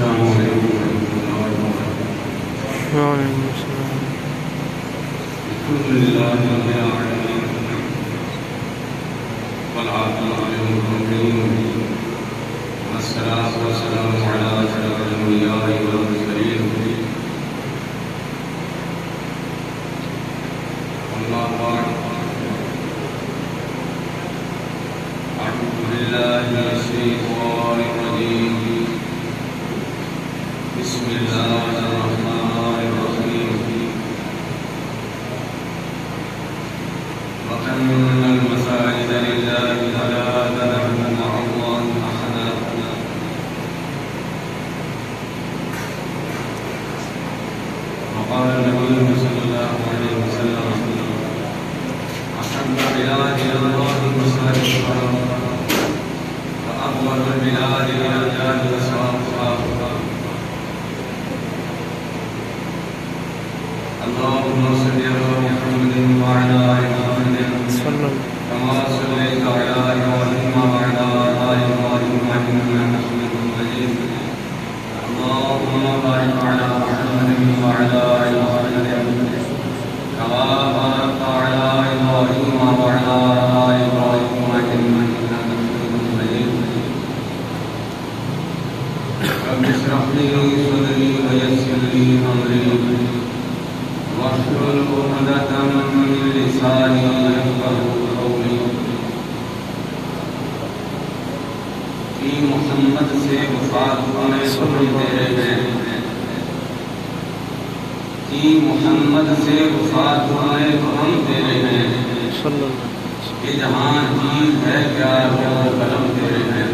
السلام علیکم ورحمۃ اللہ وبرکاتہ. وعلیکم السلام. الحمد للہ رب العالمین والعاقبۃ للمتقین والصلاۃ والسلام علی اشرف الانبیاء والمرسلین. اما بعد اعوذ باللہ من الشیطان الرجیم. بسم اللہ الرحمن الرحیم. وَأَنَّ الْمَسَاجِدَ لِلَّهِ فَلَا تَدْعُوا مَعَ اللَّهِ أَحَدًا. وقال النبي صلى الله عليه وسلم أحب البلاد إلى الله المساجد الحرام وأفضل البلاد إلى الله أسواقها. اللهم صل على محمد وعلى آل محمد كما صليت على إبراهيم وعلى آل إبراهيم إنك حميد مجيد. اللهم بارك على محمد وعلى آل محمد كما باركت على إبراهيم وعلى آل إبراهيم إنك حميد مجيد. رب اشرح لي صدري ويسر لي أمري واحلل عقدة من لساني يفقهوا قولي. کہ محمد سے وفات ہونے کو ہم تیرے ہیں، کہ محمد سے وفات ہونے کو ہم تیرے ہیں. یہ جہان چیز ہے کیا وہ قلم تیرے ہیں.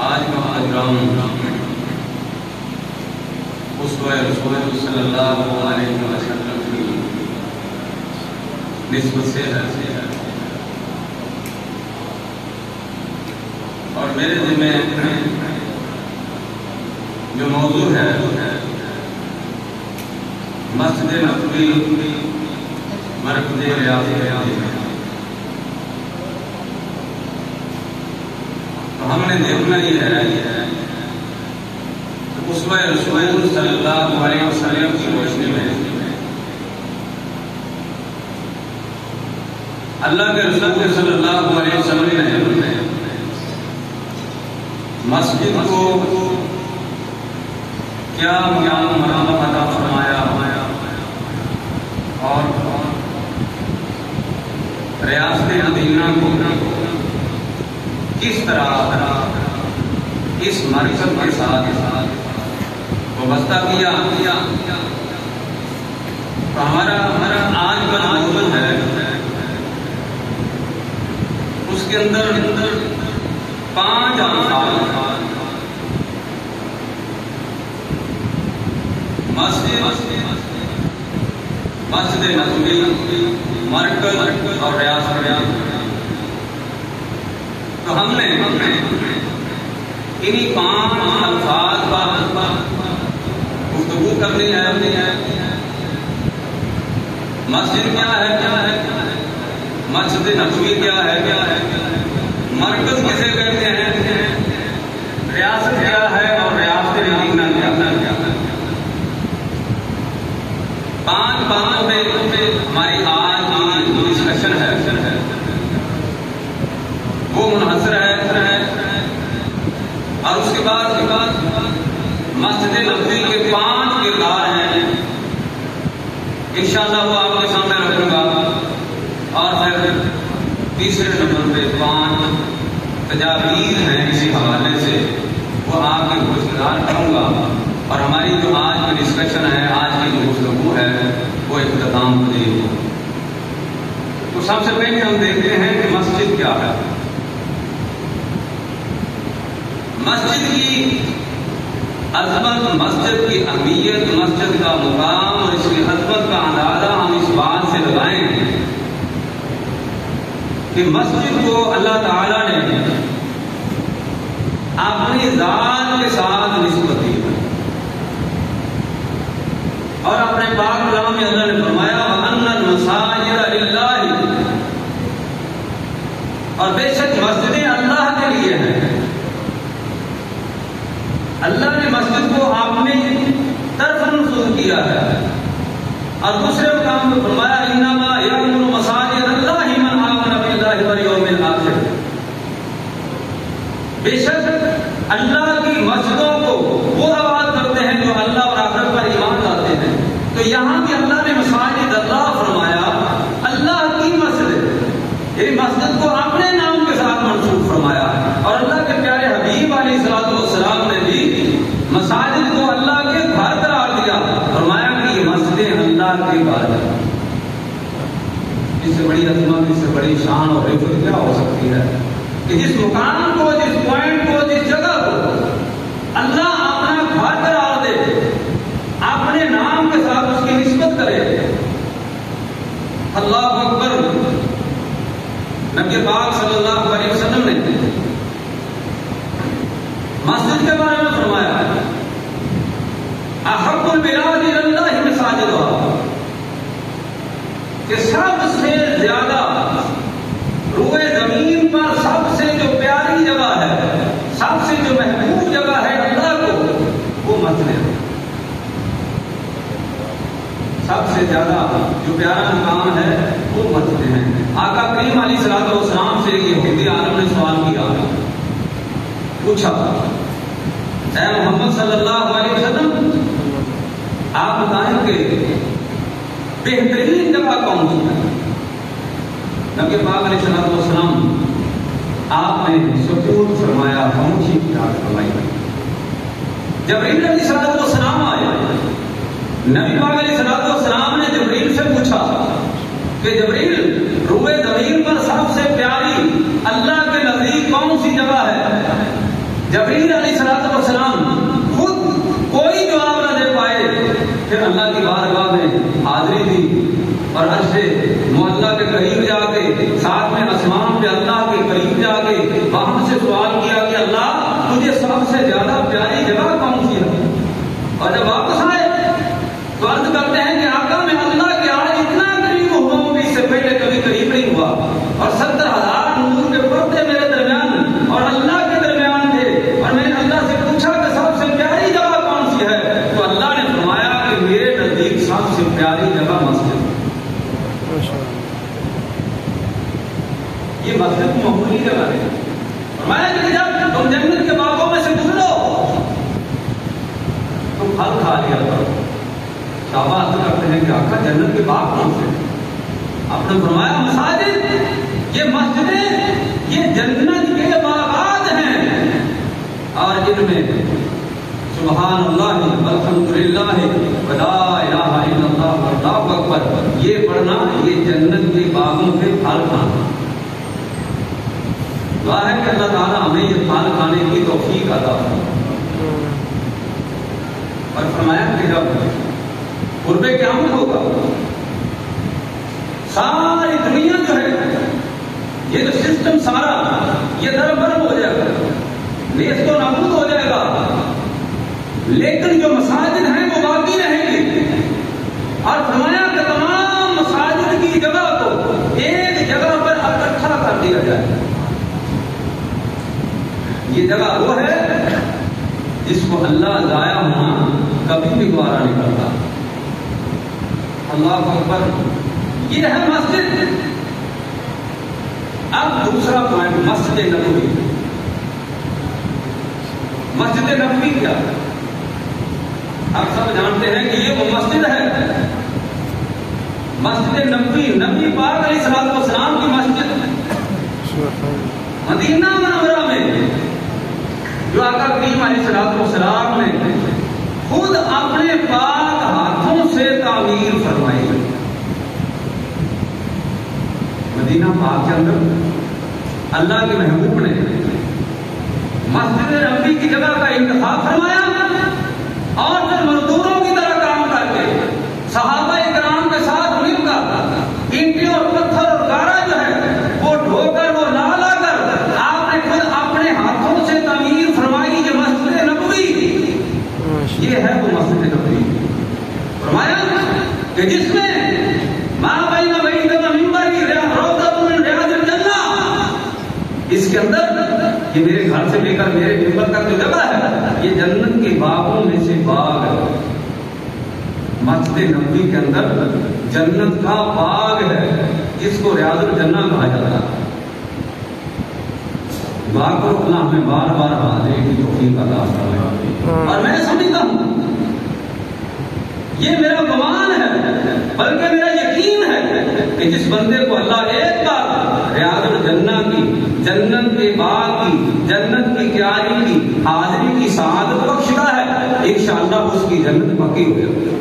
آج کا پروگرام اسوہ رسول صلی اللہ علیہ وسلم کی نسبت سے ہے، اور میرے ذمہ جو موضوع ہے مسجد نبوی مرکز ریاض. تو ہم نے دیکھنا یہ ہے اسوہ رسول صلی اللہ علیہ وسلم کی روشنی میں اللہ کے رسول صلی اللہ علیہ وسلم نے مسجد کو کیا مرتبہ عطا فرمایا اور ریاست مدینہ کو کس طرح اس مرکز کے ساتھ وابستہ کیا. تو ہمارا آج کا موضوع ہے، اس کے اندر 5 الفاظ مسجد نبوی مرکز اور ریاست. تو ہم نے انہی 5 الفاظ پر گفتگو کرنی ہے. مسجد کیا ہے، مسجد نبوی کیا ہے، مرکز کسے کہتے ہیں، ریاست کیا ہے اور ریاست مدینہ کیا ہے. 5 باتوں پہ ہماری آج کی ڈسکشن ہے، وہ منحصر ہے. اور اس کے بعد مسجد نبوی کے 5 کردار ہیں، انشاءاللہ وہ آپ کے سامنے رکھوں گا. اور پھر تیسرے نمبر پہ 5 تجاویز ہیں اسی حوالے سے، وہ آپ کے گزار کروں گا. اور ہماری جو آج کی ڈسکشن ہے، آج کی جو گفتگو ہے، وہ اختتام پذیر ہو. تو سب سے پہلے ہم دیکھتے ہیں کہ مسجد کیا ہے. مسجد کی عظمت، مسجد کی اہمیت، مسجد کا مقام اور اس کی عظمت کا اندازہ ہم اس بات سے لگائیں کہ مسجد کو اللہ تعالیٰ نے اپنی ذات کے ساتھ نسبت دی اور اپنے پاک کلام میں اللہ نے فرمایا وَأَنَّ الْمَسَاجِدَ لِلَّهِ اور بے شک مسجدیں اللہ کے لیے ہیں. اللہ نے مسجد کو اپنے طرف منسوخ کیا ہے. اور دوسرے مقام میں فرمایا انما یعمر مساجد اللہ من آمن باللہ والیوم الآخر. بے شک اللہ کی مسجدوں کو وہ آباد کرتے ہیں جو اللہ اور آخرت پر ایمان لاتے ہیں. تو یہاں بھی اللہ نے مساجد اللہ فرمایا، اللہ کی مسجد، یعنی مسجد کو اپنے نام کے ساتھ منسوخ فرمایا. اور اللہ کے پیارے حبیب علیہ الصلوۃ والسلام نے بھی مساجد کو اللہ کے گھر قرار دیا، فرمایا کہ یہ مسجدیں اللہ کے گھر ہیں. اس سے بڑی عظمت، اس سے بڑی شان اور عزت کیا ہو سکتی ہے کہ جس مقام کو، جس پوائنٹ کو، جس جگہ کو اللہ اپنا گھر قرار دے، اپنے نام کے ساتھ اس کی نسبت کرے. اللہ اکبر. نبی پاک صلی اللہ علیہ وسلم نے مسجد کے بارے میں فرمایا احب البلاد الی اللہ مساجدها، کہ سب سے زیادہ روئے زمین پر سب سے جو پیاری جگہ ہے، سب سے جو محبوب جگہ ہے اللہ کو، وہ مسجد ہے. سب سے زیادہ جو پیارا مقام ہے وہ مسجد ہیں. آقا کریم علیہ الصلوۃ والسلام سے یہودی عالم نے سوال کیا، پوچھا اے محمد صلی اللہ علیہ وسلم آپ بتائیں کہ بہترین جگہ کون سی ہے؟ نبی پاک علیہ الصلوۃ والسلام آپ نے سکوت فرمایا، خاموشی کی رات فرمائی. جبریل علیہ الصلوۃ والسلام آئے. نبی پاک علیہ الصلوۃ والسلام نے جبریل سے پوچھا کہ جبریل روئے زمین پر سب سے پیاری اللہ کے نزدیک کون سی جگہ ہے؟ جبریل علیہ الصلوۃ والسلام خود کوئی جواب نہ دے پائے. پھر اللہ کی بارگاہ میں حاضری دی اور عرش معلیٰ کے قریب جا کے، ساتھ میں آسمان پہ اللہ کے قریب جا کے وہاں سے سوال کیا کہ اللہ تجھے سب سے زیادہ پیاری جگہ کون سی ہے؟ اور جب واپس آئے تو عرض کرتے ہیں کہ آقا میں اللہ کے آج اتنا قریب ہوا ہوں کہ اس سے پہلے کبھی قریب نہیں ہوا. اور 70,000 نور کے پردے میرے درمیان اور اللہ کے درمیان تھے. اور میں نے اللہ سے پوچھا کہ سب سے پیاری جگہ کون سی ہے؟ تو اللہ نے فرمایا کہ میرے نزدیک سب سے پیاری جگہ مسجد. یہ مسجد معمولی جگہ ہے. فرمایا کہ جب تم جنت کے باغوں میں سے گزرو تو پھل کھا لیا کرو. صحابہ عرض کرتے ہیں کہ آقا جنت کے باغ کون سے؟ آپ نے فرمایا مساجد، یہ مسجدیں یہ جنت کے باغات ہیں، اور ان میں سبحان اللہ والحمدللہ ولا الہ الا اللہ واللہ اکبر یہ پڑھنا، یہ جنت کے باغوں کے پھل کھانا. دعا ہے کہ اللہ تعالیٰ ہمیں یہ پھل کھانے کی توفیق عطا فرمائے. اور فرمایا کہ جب قرب قیامت ہوگا ساری دنیا جو ہے، یہ جو سسٹم سارا یہ در برم ہو جائے گا، نیست و نابود ہو جائے گا، لیکن جو مساجد ہیں وہ باقی رہیں گی. اور فرمایا کہ تمام مساجد کی جگہ کو ایک جگہ پر اکٹھا کر دیا جائے. یہ جگہ وہ ہے جس کو اللہ ضائع ہونا کبھی بھی گوارا نہیں کرتا. اللہ اکبر. یہ ہے مسجد. اب دوسرا پوائنٹ مسجد نبوی. مسجد نبوی کیا ہے؟ آپ سب جانتے ہیں کہ یہ وہ مسجد ہے، مسجد نبوی، نبی پاک علیہ الصلوۃ والسلام کی مسجد مدینہ منورہ میں، جو آقا کریم علیہ الصلوۃ والسلام نے خود اپنے پاک ہاتھوں سے تعمیر فرمائی. مدینہ پاک کے اندر اللہ کے محبوب نے مسجد نبوی کی جگہ کا انتخاب فرمایا، اور پھر مزدوروں کی طرح کام کر کے صحابہ کرام کے ساتھ مل کر اینٹیں اور پتھر اور گارا جو ہے وہ ڈھو کر، وہ لا کر آپ نے خود اپنے ہاتھوں سے تعمیر فرمائی. یہ مسجد نبوی، یہ ہے وہ مسجد نبوی. فرمایا کہ جس میں ماں بین بیت و منبری روضۃ من ریاض الجنہ، اس کے اندر یہ میرے گھر سے لے کر میرے ممبر تک جو جگہ ہے یہ جنت کے باغوں میں سے باغ ہے. مسجد نبوی کے اندر جنت کا باغ ہے جس کو ریاض الجنہ کہا جاتا ہے. باغ کو اللہ ہمیں بار بار حاضری کی توفیق عطا فرمائے. اور میں سمجھتا ہوں یہ میرا گمان ہے بلکہ میرا یقین ہے کہ جس بندے کو اللہ ایک بار ریاض الجنہ کی جنت کے باغ کی جنت کی کیاری کی حاضری کی سعادت بخشتا ہے انشاءاللہ اس کی جنت پکی ہو جائے گی.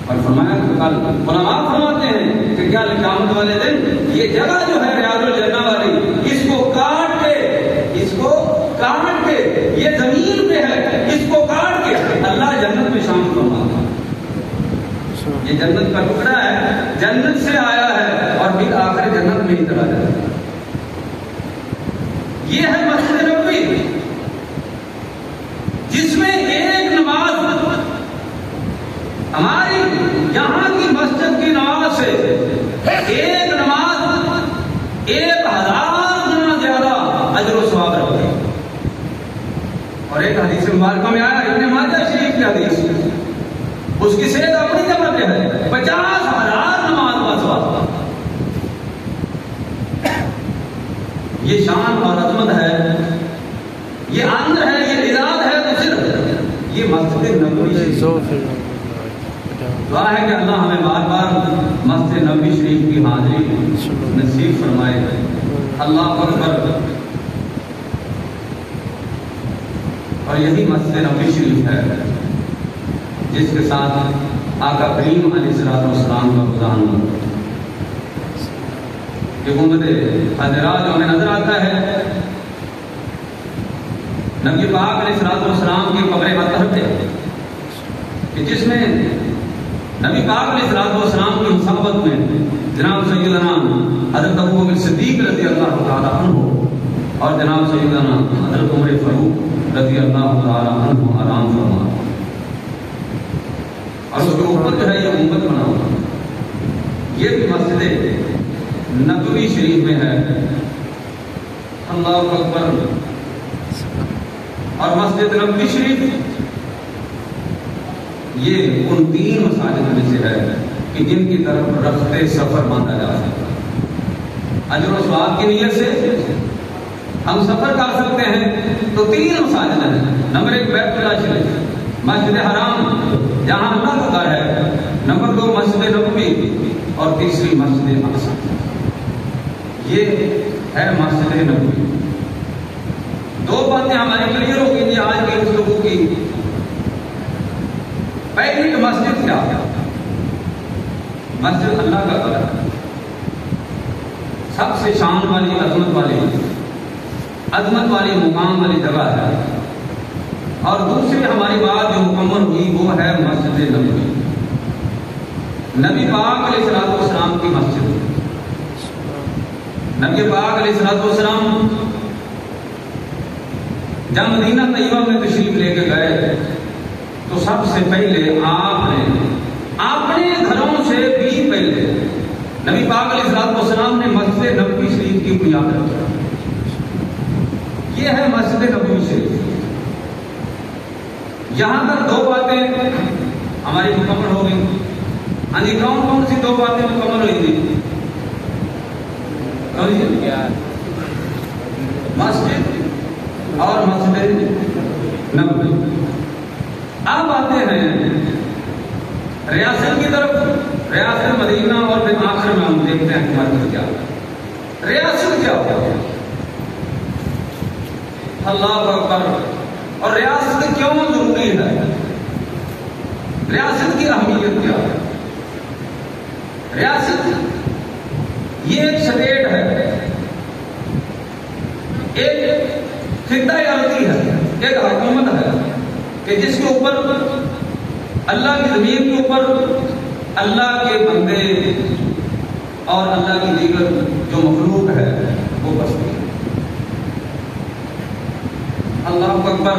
اور فرمایا علماء فرماتے ہیں کہ کیا قیامت والے دن یہ جگہ جو ہے ریاض الجنہ والی اس کو کاٹ کے یہ زمین پہ ہے اس کو کاٹ کے اللہ جنت میں شامل فرماتا ہے. یہ جنت کا ٹکڑا ہے جنت سے آیا ہے اور پھر آخر جنت میں ہی چلا جاتا ہے. یہ ہے مسجد نبوی جس میں ایک نماز ہماری یہاں کی مسجد کی نماز سے ایک نماز 1000 گنا زیادہ اجر و ثواب رکھتی ہے. اور ایک حدیث مبارکہ میں آیا ابن ماجہ شریف کی حدیث اس کی صحت اپنی جگہ پہ ہے 50,000 نماز کا ثواب. یہ شان اور عظمت ہے یہ اندر ہے یہ اعزاز ہے تو صرف یہ مسجد نبوی شریف. دعا ہے کہ اللہ ہمیں بار بار مسجد نبوی شریف کی حاضری نصیب فرمائے. اللہ اکبر. اور یہی مسجد نبوی شریف ہے جس کے ساتھ آقا کریم علیہ السلام کا گزارنا کہ امت حضرا جو ہمیں نظر آتا ہے نبی پاک علیہ السلام کی قبر اطہر پہ کہ جس میں نبی پاک علیہ السلام کی صحبت میں جناب سیدنا حضرت ابوبکر صدیق رضی اللہ تعالی عنہ اور جناب سیدنا حضرت عمر فاروق رضی اللہ تعالی عنہ آرام فرما اور اس کے اوپر جو ہے یہ گنبد بنا ہوا یہ بھی مسجد نبوی شریف میں ہے. اللہ اکبر. اور مسجد نبوی شریف یہ ان 3 مساجد میں سے ہے کہ جن کی طرف رفتے سفر باندھا جا سکتا ہے. اجر و ثواب کی نیت سے ہم سفر کر سکتے ہیں تو 3 مساجد ہیں. نمبر 1 بیت اللہ شریف مسجد حرام جہاں اللہ کا گھر ہے. نمبر 2 مسجد نبوی اور تیسری مسجد اقصی. یہ ہے مسجد نبوی. 2 باتیں ہماری کلیئر ہو گئی آج کی گفتگو کی. پہلی کہ مسجد کیا ہے؟ مسجد اللہ کا گھر ہے سب سے شان والی عظمت والی مقام والی جگہ ہے. اور دوسری ہماری بات جو مکمل ہوئی وہ ہے مسجد نبوی. نبی پاک علیہ السلام کی مسجد. نبی پاک علیہ السلام جب مدینہ طیبہ میں تشریف لے کے گئے تو سب سے پہلے آپ نے اپنے گھروں سے بھی پہلے نبی پاک علیہ السلام نے مسجد نبوی شریف کی بنیاد رکھی. یہ ہے مسجد نبوی شریف. یہاں تک 2 باتیں ہماری مکمل ہو گئی. ہاں جی کون سی 2 باتیں مکمل ہوئی تھی؟ مسجد اور مسجد نبوی. اب آتے ہیں ریاست کی طرف. ریاست مدینہ اور پھر آخر میں ہم دیکھتے ہیں مسجد کیا ریاست کیا ہوتا ہے. اللہ اکبر. اور ریاست کیوں ضروری ہے؟ ریاست کی اہمیت کیا ہے؟ ریاست یہ ایک اسٹیٹ ہے ایک خطہ ارضی ہے ایک حکومت ہے کہ جس کے اوپر اللہ کی زمین کے اوپر اللہ کے بندے اور اللہ کی دیگر جو مخلوق ہے وہ بستی ہے. اللہ اکبر.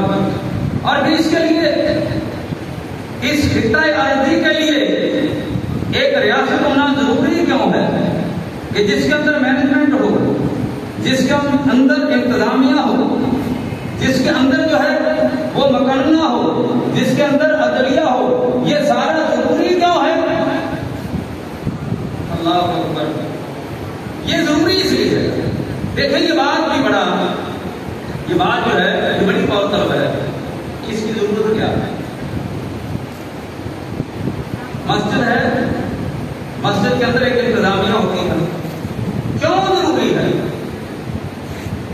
اور پھر اس کے لیے اس خطہ ارضی کے لیے ایک ریاست ہونا ضروری کیوں ہے کہ جس کے اندر مینجمنٹ ہو، جس کے اندر انتظامیہ ہو، جس کے اندر جو ہے وہ مکانہ ہو، جس کے اندر عدلیہ ہو، یہ سارا ضروری کیوں ہے؟ اللہ اکبر، یہ ضروری اس لیے ہے۔ دیکھیں یہ بات بھی بڑا، یہ بات جو ہے یہ بڑی غور طلب ہے، اس کی ضرورت کیا ہے؟ مسجد ہے، مسجد کے اندر ایک انتظامیہ ہوتی ہے، کیوں ضروری ہے؟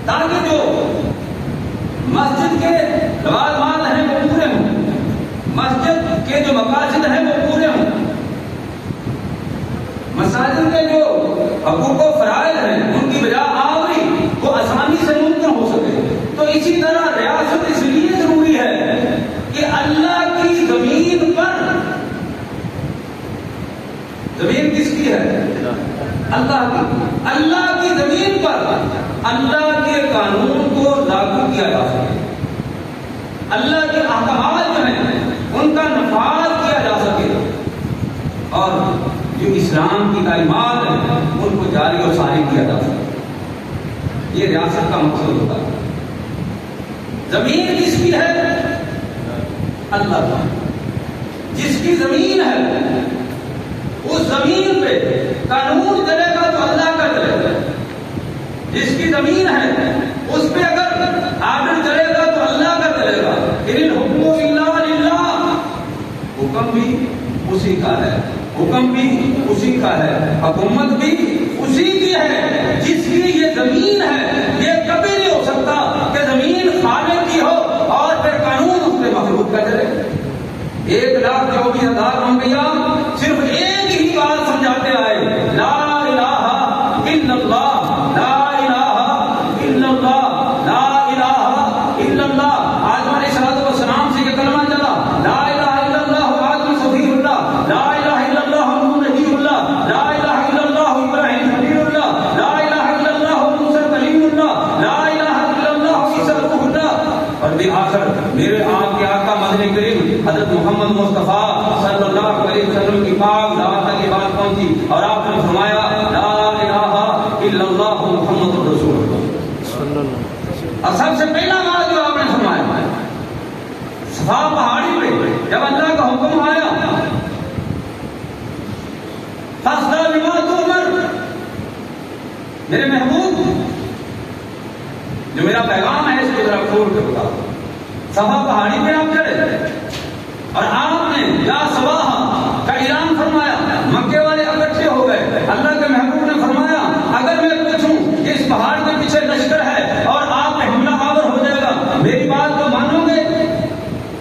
تاکہ جو مسجد کے لوازمات ہیں وہ پورے ہوں، مسجد کے جو مقاصد ہیں وہ پورے ہوں، مساجد کے جو حقوق و فرائض ہیں ان کی بجا آوری وہ آسانی سے ممکن ہو سکے۔ تو اسی طرح ریاست اس لیے ضروری ہے کہ اللہ کی زمین پر، زمین کس کی ہے؟ اللہ کی، اللہ کی زمین پر اللہ کے قانون کو لاگو کیا جا سکے، اللہ کے احکامات جو ہیں ان کا نفاذ کیا جا سکے، اور جو اسلام کی تعلیمات ہیں ان کو جاری و ساری کیا جا سکے۔ یہ ریاست کا مقصد ہوتا ہے۔ زمین کس کی ہے؟ اللہ کا۔ جس کی زمین ہے اس زمین پہ قانون چلے گا تو اللہ کا چلے گا، جس کی زمین ہے اس پہ اگر آرڈر چلے گا تو اللہ کا چلے گا۔ ان الحکم الا للہ، حکم بھی اسی کا ہے، حکم بھی اسی کا ہے، حکومت بھی اسی کی ہے۔ جس کی یہ زمین ہے یہ کبھی نہیں ہو سکتا کہ زمین خالق کی ہو اور پھر قانون اس پہ مخلوق کا چلے۔ 1,24,000 انبیاء صرف ایک ہی بات سمجھاتے آئے، لا الہ الا اللہ، لا الہ الا اللہ، لا الہ الا اللہ۔ آدم علیہ السلام سے یہ کلمہ چلا، لا الہ الا اللہ آدم صفی اللہ، لا الہ الا اللہ نوح نبی اللہ، لا الہ الا اللہ ابراہیم خلیل اللہ، لا الہ الا اللہ موسیٰ کلیم اللہ، لا الہ الا اللہ عیسیٰ روح اللہ۔ اور بالآخر میرے آپ کے آقا مدنی کریم حضرت محمد مصطفیٰ صلی اللہ علیہ وسلم کی پاک ذات تک یہ بات پہنچی اور آپ نے فرمایا لا الہ الا اللہ محمد رسول اللہ۔ اور سب سے پہلا بات جو آپ نے فرمایا صفا پہاڑی پہ جب اللہ کا حکم آیا فاصدع بما تؤمر، میرے محبوب جو میرا پیغام ہے اس کو ذرا کھول کے بتا۔ صفا پہاڑی پہ آپ چڑھے اور آپ نے یا صباح کا اعلان فرمایا، مکے والے اکٹھے ہو گئے۔ اللہ کے محبوب نے فرمایا اگر میں پوچھوں کہ اس پہاڑ کے پیچھے لشکر ہے اور آپ پہ حملہ آور ہو جائے گا، میری بات کو مانو گے؟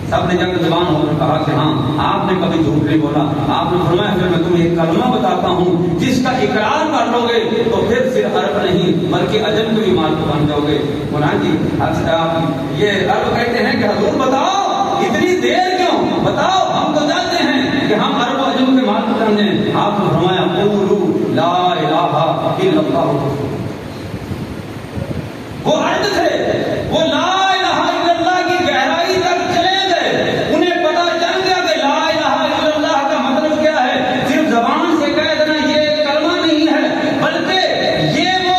سب نے جب زبان ہو کر کہا کہ ہاں، آپ نے کبھی جھوٹ نہیں بولا۔ آپ نے فرمایا پھر میں تمہیں ایک کلمہ بتاتا ہوں جس کا اقرار کر لو گے تو پھر صرف عرب نہیں بلکہ عجم کے بھی مالک بن جاؤ گے۔ مولانا جی یہ عرب کہتے ہیں کہ حضور بتاؤ اتنی دیر کیوں، بتاؤ ہم تو جانتے ہیں کہ ہم عرب و عجم کے مالک بن جائیں۔ آپ نے فرمایا قولوا لا الہ الا اللہ۔ وہ عرب تھے، وہ لا الہ الا اللہ کی گہرائی تک چلے گئے، انہیں پتا چل گیا کہ لا الہ الا اللہ کا مطلب کیا ہے۔ صرف زبان سے کہہ دینا یہ کلمہ نہیں ہے بلکہ یہ وہ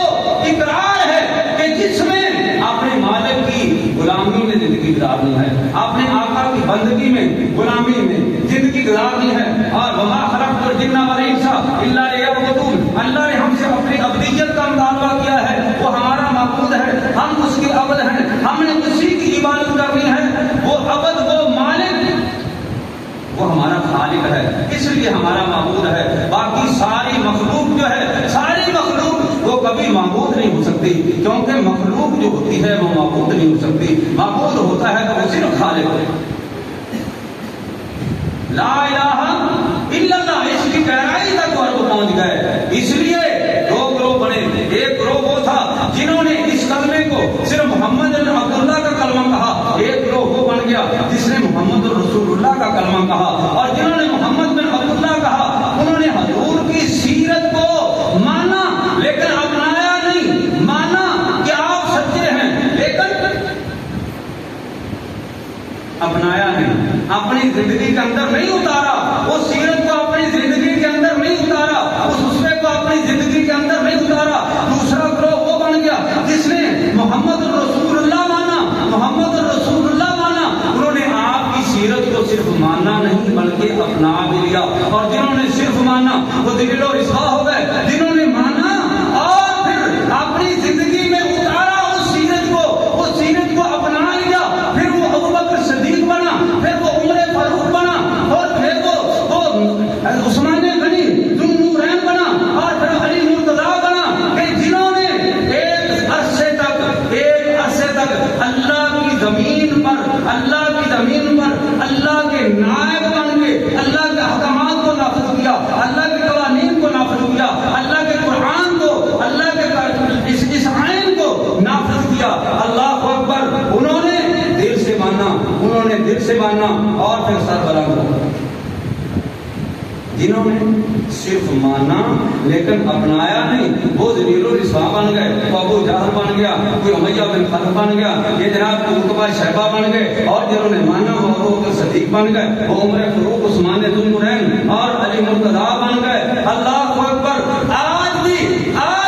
اقرار ہے کہ جس میں اپنے مالک کی غلامی میں زندگی گزارنی ہے، اپنے آقا کی بندگی میں غلامی میں زندگی گزارنی ہے۔ اور وما خلقت الجن والانس الا لیعبدون، اللہ نے ہم سے اپنی ابدیت کا مطالبہ کیا ہے، وہ ہمارا معبود ہے، ہم اس کے عبد ہیں، ہم نے اسی کی عبادت کرنی ہے۔ وہ عبد، وہ مالک، وہ ہمارا خالق ہے، اس لیے ہمارا معبود ہے۔ باقی ساری مخلوق جو ہے، ساری مخلوق وہ کبھی معبود نہیں ہو سکتی، کیونکہ مخلوق جو ہوتی ہے وہ معبود نہیں ہو سکتی۔ معبود ہوتا ہے تو وہ صرف خالق ہے۔ لا الہ الا اللہ، اس کی گہرائی تک وہ پہنچ گئے۔ اس لیے دو گروہ بنے، ایک گروہ وہ تھا جنہوں نے اس کلمے کو صرف محمد بن عبداللہ کا کلمہ کہا، ایک گروہ وہ بن گیا جس نے محمد رسول اللہ کا کلمہ کہا، اور جنہوں نے محمد بن عبداللہ کہا انہوں نے حضور کی سیرت کو مانا لیکن اپنایا نہیں، مانا کہ آپ سچے ہیں لیکن اپنایا نہیں، اپنی زندگی کے اندر نہیں اتارا، اس سیرت کو اپنی زندگی کے اندر نہیں اتارا، اس اسوے کو اپنی زندگی کے اندر نہیں صرف مانا لیکن اپنایا نہیں. وہ ذلیل و رسوا بن گئے, وہ ابو جہل بن گیا, کوئی امیہ بن خلف بن گیا, یہ جناب عتبہ شیبہ بن گئے, اور جنہوں نے مانا وہ ابو بکر صدیق بن گئے, وہ عمر فاروق عثمان ذو النورین اور علی مرتضیٰ بن گئے. اللہ اکبر. آج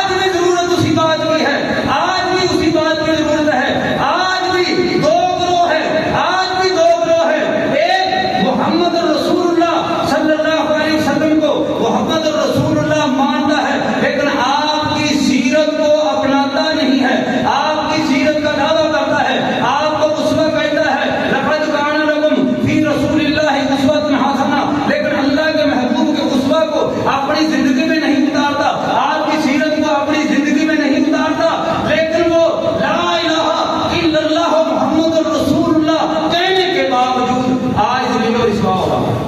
بھی ضرورت اسی بات کی ہے, آج بھی اسی بات کی ضرورت ہے. آج بھی دو گروہ ہے, آج بھی دو گروہ ہے. ایک محمد رسول اللہ صلی اللہ علیہ وسلم کو محمد رسول اللہ مانتا ہے, لیکن آپ کی سیرت کو اپناتا نہیں ہے, آپ کی سیرت کا دعویٰ کرتا ہے, آپ کو اسوہ کہتا ہے, لقد کان لکم فی رسول اللہ اسوۃ حسنہ, لیکن اللہ کے محبوب کے اسوہ کو اپنی زندگی میں نہیں اتارتا, آپ کی سیرت کو اپنی زندگی میں نہیں اتارتا, لیکن وہ لا الہ الا اللہ محمد رسول اللہ کہنے کے باوجود آج ذلیل و رسوا ہو رہا ہے.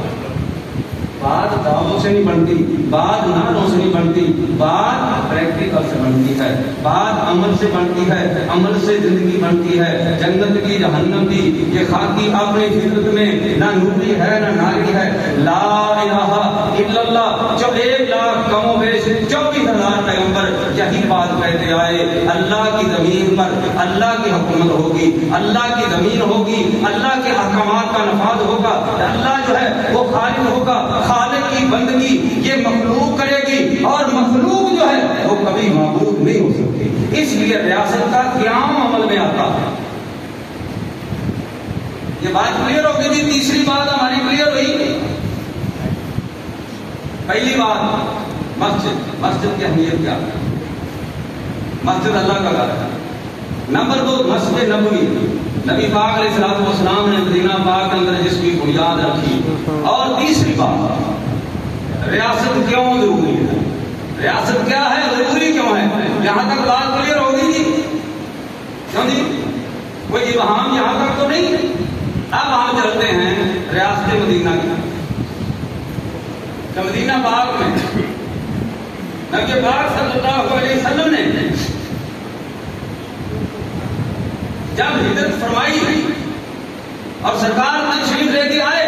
بات دعووں سے نہیں بنتی, بات نعروں سے نہیں بنتی, بات پریکٹیکل سے بنتی ہے, بات عمل سے بنتی ہے, عمل سے زندگی بنتی ہے. جنت کی جہنم کی یہ خاکی اپنی فطرت میں نہ نوری ہے نہ ناری ہے. لا الہ الا اللہ, جو 1 لاکھ کم و بیش 24,000 پیغمبر یہی بات کہتے آئے. اللہ کی زمین پر اللہ کی حکومت ہوگی, اللہ کی زمین ہوگی, اللہ کے احکامات کا نفاذ ہوگا, اللہ جو ہے وہ خالق ہوگا, خالق کی بندگی یہ مخلوق کرے گی, اور مخلوق جو ہے وہ کبھی معبود نہیں ہو سکتی. اس لیے ریاست کا قیام عمل میں آتا ہے. یہ بات کلیئر ہو گئی تھی. تیسری بات ہماری کلیئر ہوئی. پہلی بات مسجد کی اہمیت کیا ہے, مسجد اللہ کا گھر ہے. نمبر 2 مسجد نبوی, نبی پاک علیہ الصلوۃ والسلام نے مدینہ پاک کے اندر جس کی بنیاد رکھی. اور تیسری بات, ریاست کیوں ضروری ہے, ریاست کیا ہے, ضروری کیوں ہے. یہاں تک بات کلیئر ہوگی جی, کیوں جی, کوئی ابہام یہاں تک تو نہیں. اب ہم چلتے ہیں ریاست مدینہ کی. مدینہ پاک میں نبی پاک صلی اللہ علیہ وسلم نے جب ہجرت فرمائی اور سرکار تشریف لے کے آئے,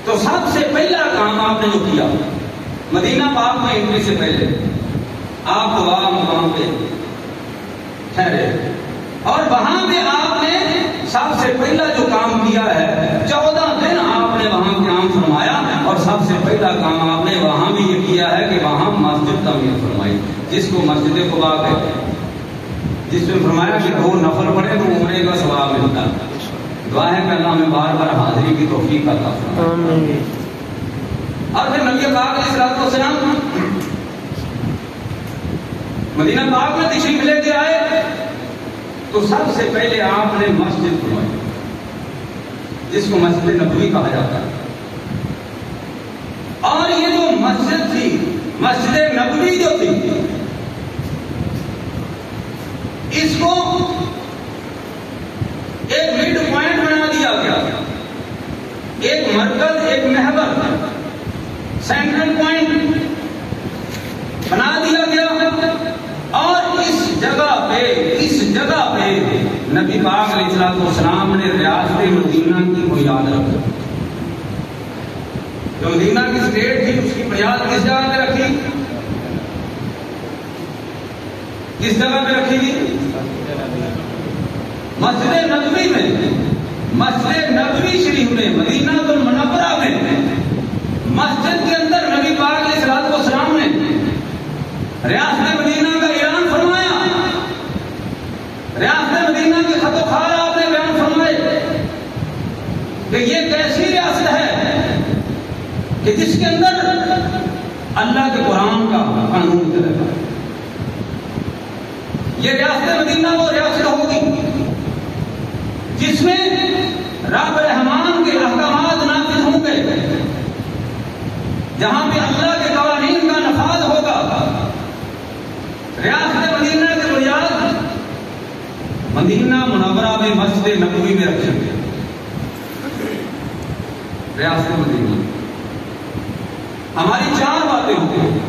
تو سب سے پہلا کام آپ نے جو کیا, مدینہ پاک میں انٹری سے پہلے آپ کو وہاں مقام پہ ٹھہرے, اور وہاں پہ آپ نے سب سے پہلا جو کام کیا ہے, 14 دن آپ نے وہاں قیام فرمایا, اور سب سے پہلا کام آپ نے وہاں بھی یہ کیا ہے کہ وہاں مسجد تعمیر فرمائی, جس کو مسجد قباء کہتے ہیں, جس میں فرمایا کہ 2 نفل پڑھے تو عمرے کا ثواب ملتا ہے. دعا ہے کہ اللہ ہمیں بار بار حاضری کی توفیق عطا فرمائے. اور پھر نبی پاک علیہ الصلوۃ والسلام مدینہ پاک میں تشریف لے کے آئے, تو سب سے پہلے آپ نے مسجد بنوائی, جس کو مسجد نبوی کہا جاتا ہے. اور یہ جو مسجد تھی, مسجد نبوی جو تھی, اس کو ایک مڈ پوائنٹ بنا دیا گیا, ایک مرکز, ایک محور, سینٹرل پوائنٹ بنا دیا گیا. اور اس جگہ پہ نبی پاک علیہ الصلوۃ والسلام نے ریاست مدینہ کی بنیاد رکھی. جو مدینہ کی اسٹیٹ تھی اس کی بنیاد کس جگہ پہ رکھی, کس جگہ پہ رکھی گی, مسجد نبوی میں. مسجد نبوی شریف میں, مدینہ المنورہ میں, مسجد کے اندر نبی پاک علیہ الصلوۃ والسلام نے ریاست مدینہ کا اعلان فرمایا. ریاست مدینہ کے خط و خال آپ نے بیان فرمائے کہ یہ کیسی ریاست ہے کہ جس کے اندر اللہ کے قرآن کا قانون چلے گا. یہ ریاست مدینہ وہ ریاست ہوگی جس میں رب رحمان کے احکامات نافذ ہوں گے, جہاں پہ اللہ کے قوانین کا نفاذ ہوگا. ریاست مدینہ کی بنیاد مدینہ منورہ میں مسجد نبوی میں رکھی گئی. ریاست مدینہ ہماری 4 باتیں ہوتی ہیں,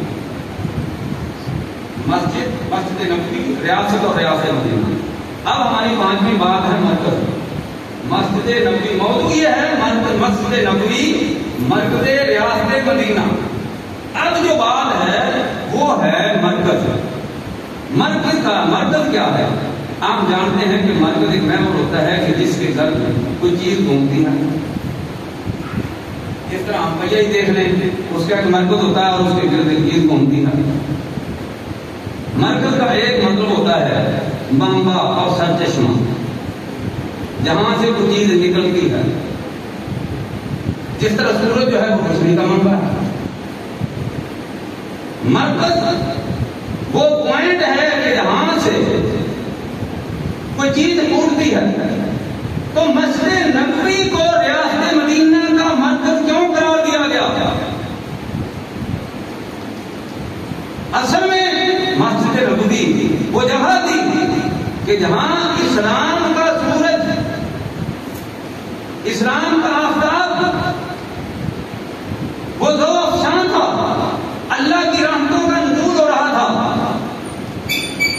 مسجد نبوی, ریاست اور ریاست مدینہ. اب ہماری 5ویں بات ہے مرکز. مسجد نبوی موضوع یہ ہے مسجد نبوی مرکز ریاست مدینہ. اب جو بات ہے وہ ہے مرکز. مرکز کیا ہے؟ آپ جانتے ہیں کہ مرکز ایک محور ہوتا ہے کہ جس کے گرد کوئی چیز گھومتی ہے. اس طرح ہم پہیہ ہی دیکھ لیں، اس کا ایک مرکز ہوتا ہے اور اس کے گرد ایک چیز گھومتی ہے. مرکز کا ایک مطلب ہوتا ہے منبع اور سرچشمہ، جہاں سے کوئی چیز نکلتی ہے. جس طرح سورج جو ہے وہ روشنی کا منبع ہے. مرکز وہ پوائنٹ ہے کہ جہاں سے کوئی چیز اٹھتی ہے. تو مسجد نبوی کو ریاست مدینہ کا مرکز کیوں قرار دیا گیا؟ اصل میں مسجد نبوی وہ جگہ تھی کہ جہاں اسلام کا سورج، اسلام کا آفتاب وہ دو افشان تھا، اللہ کی رحمتوں کا نزول ہو رہا تھا.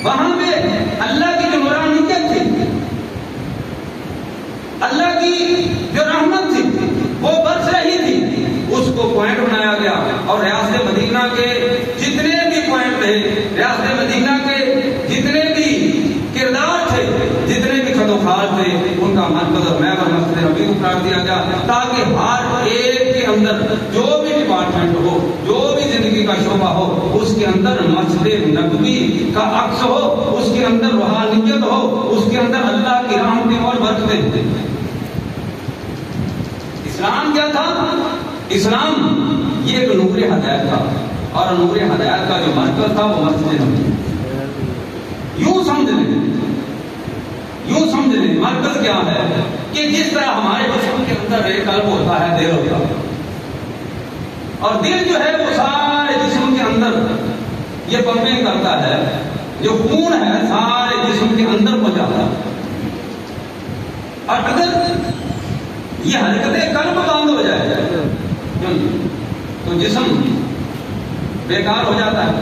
وہاں پہ اللہ کی جو نورانیت تھی، اللہ کی جو رحمت تھی وہ برس رہی تھی، اس کو پوائنٹ بنایا گیا. اور ریاست مدینہ کے جتنے بھی پوائنٹ تھے، ریاست مدینہ کے جتنے بھی کردار تھے، جتنے بھی خدوخال تھے، ان کا مرکز اور محور مسجد نبوی کو قرار دیا گیا، تاکہ ہر ایک کے اندر جو بھی ڈپارٹمنٹ ہو، جو بھی زندگی کا شعبہ ہو، اس کے اندر مسجد نبوی کا عکس ہو، اس کے اندر روحانیت ہو، اس کے اندر اللہ کی رحمتیں اور برکتیں. اسلام کیا تھا؟ اسلام یہ ایک نور ہدایت تھا، اور نور ہدایت کا جو مرکز تھا وہ مسجد نبوی. یوں سمجھ لیں مرکز کیا ہے کہ جس طرح ہمارے جسم کے اندر ایک قلب ہوتا ہے، دل ہوتا ہے، اور دل جو ہے وہ سارے جسم کے اندر یہ پمپنگ کرتا ہے، جو خون ہے سارے جسم کے اندر پہنچ جاتا ہے. اور اگر یہ حرکت قلب بند ہو جائے تو جسم بیکار ہو جاتا ہے.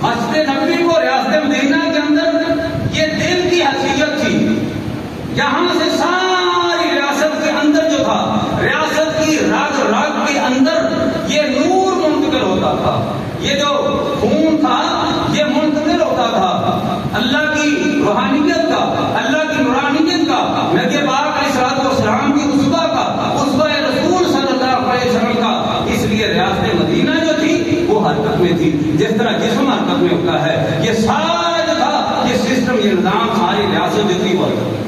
مسجد نبوی کو ریاست مدینہ کے اندر یہ دل کی حیثیت تھی. یہاں سے ساری ریاست کے اندر جو تھا، ریاست کی رگ رگ کے اندر یہ نور منتقل ہوتا تھا. یہ جو خون تھا یہ منتقل ہوتا تھا اللہ کی روحانیت کا، اللہ کی نورانیت کا، نبی پاک علیہ السلام کی اسوہ کا، اسوہ رسول صلی اللہ علیہ وسلم کا. اس لیے ریاست مدینہ جو تھی وہ حرکت میں تھی. جس طرح جسم حرکت میں ہوتا ہے، یہ سارا جو تھا، یہ سسٹم، یہ نظام، ساری ریاست جو تھی وہ حرکت میں.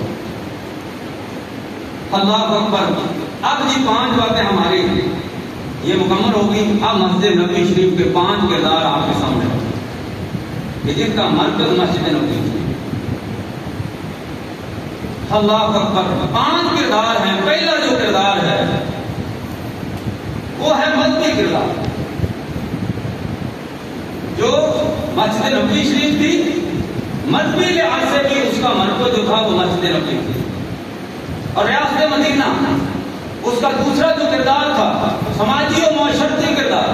اللہ اکبر. اب جی 5 باتیں ہماری یہ مکمل ہوگی. اب مسجد نبوی شریف کے 5 کردار آپ کے سامنے ہوں کہ جن کا مرکز مسجد نبوی. اللہ اکبر. 5 کردار ہیں. پہلا جو کردار ہے وہ ہے مدنی کردار. جو مسجد نبوی شریف تھی، مذہبی لحاظ سے بھی اس کا مرکز جو تھا وہ مسجد نبوی تھی. اور ریاست مدینہ اس کا دوسرا جو کردار تھا سماجی و معاشرتی کردار.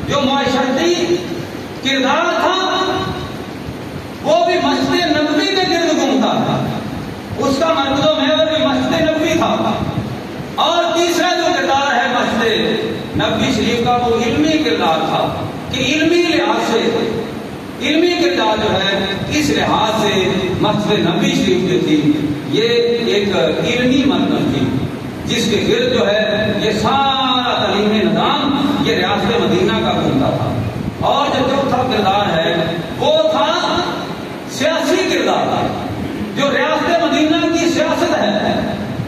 جو معاشرتی کردار تھا وہ بھی مسجد نبوی کے گرد گھومتا تھا، اس کا مرکز و محور بھی مسجد نبوی تھا. اور تیسرا جو کردار ہے مسجد نبوی شریف کا وہ علمی کردار تھا کہ علمی لحاظ سے، علمی کردار جو ہے اس لحاظ سے مسجد نبوی شریف جو تھی یہ ایک علمی مرکز تھی، جس کے گرد جو ہے یہ سارا تعلیمی نظام یہ ریاست مدینہ کا گھومتا تھا. اور جو چوتھا کردار ہے وہ تھا سیاسی کردار. جو ریاست مدینہ کی سیاست ہے،